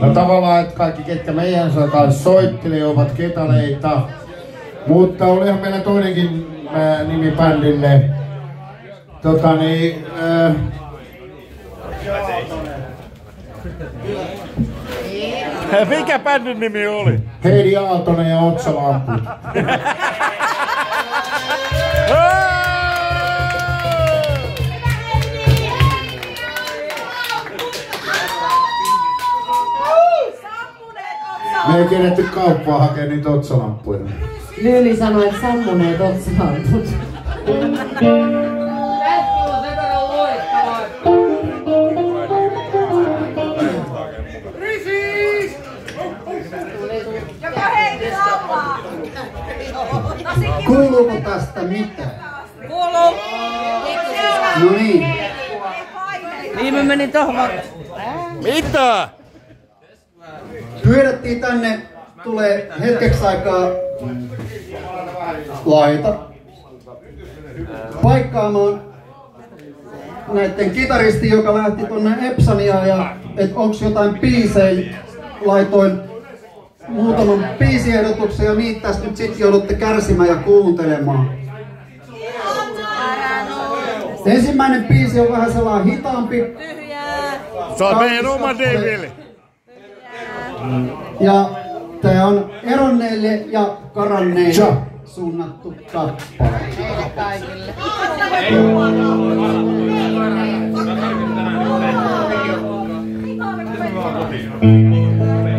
No tavallaan, että kaikki ketkä meidän kanssa soittelee ovat ketaleita. Mutta olihan meillä toinenkin nimi bändille. Mikä bändin nimi oli? Heidi Aaltonen ja Otsalamppu. Me ei keretty kauppaa hakea niitä otsalamppuja. Lyyli sanoi, että sammuneet otsalamput. Kuuluuko tästä mitään? Kuuluu! No niin. Niin mä menin tohon. Mitä? Pyydettiin tänne, tulee hetkeksi aikaa laita paikkaamaan näitten kitaristi, joka lähti tonne Epsaniaan ja et onks jotain biisejä, laitoin muutaman biisiehdotuksen ja niitä tästä nyt sit joudutte kärsimään ja kuuntelemaan. Ensimmäinen biisi on vähän sellainen hitaampi. Se on meidän oma Devil. Ja tää on eronneille ja karanneille suunnattu kappale. Kaikille.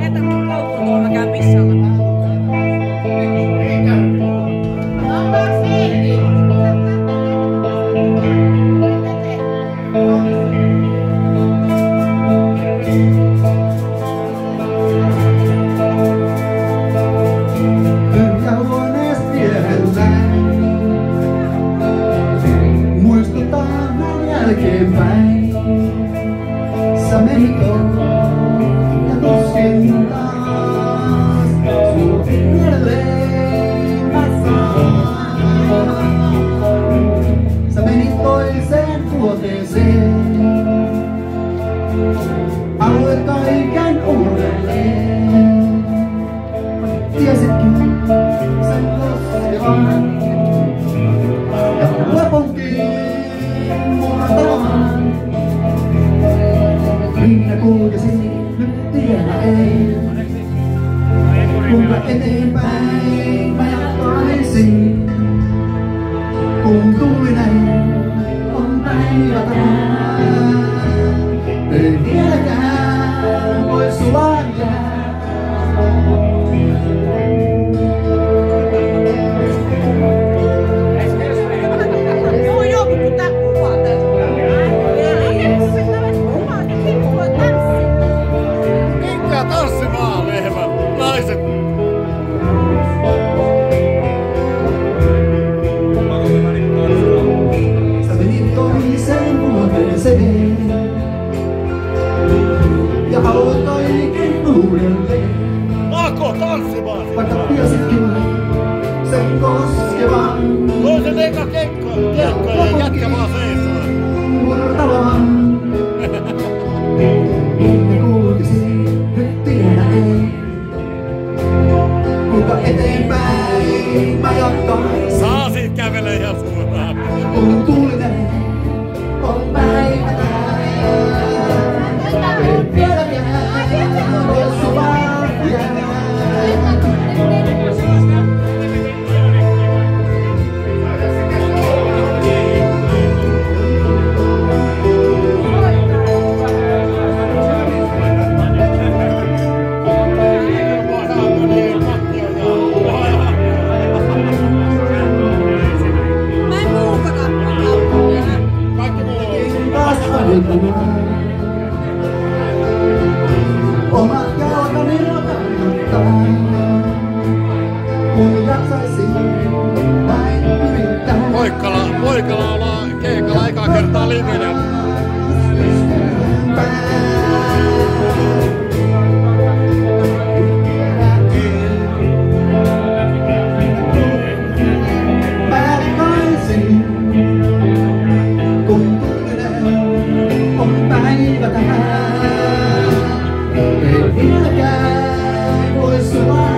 Jätä mun koukkuun tuolla, mä käyn pissalla. Jälkeenpäin sä menit ja tuskin taas sut mieleen mä saan. Sä menit toiseen vuoteeseen, aloit kaiken uudelleen. Tiesitkin sen koskevan ja lopunkin minä kulkesin, nyt tiedä ei. Kuinka eteenpäin mä jatkaisin, kun tuulinen on päivä tänään. Ei vieläkään voi sulaa jää. Ja aloitoinkin uudelleen. Ako tanssimaan! Vaikka tiesitkin sen koskevan. Toisen eka kekka ja jätkä vaan seisoo. Murtavan. Minne kulkisin, nyt tiedä ei. Kuinka eteenpäin mä jatkaisin. Saa siitä kävele ihan suoraan. Kun tuulinen on päivä tää. Vielä voi sulaa jää. vieläkään voi sulaa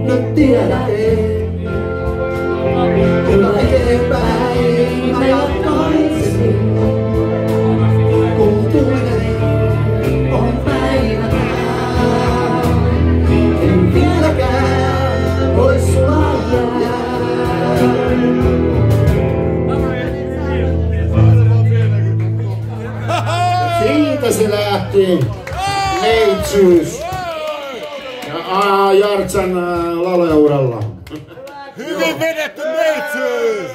nyt tiedä ei. Kyllä eteenpäin me jatkaisin. Kuultuinen on päivänä. En vieläkään voi sulaa Siitä se lähti. Neitsyys. Ja Jartsan lauleuralla. Hyvin vedetty neitsyys!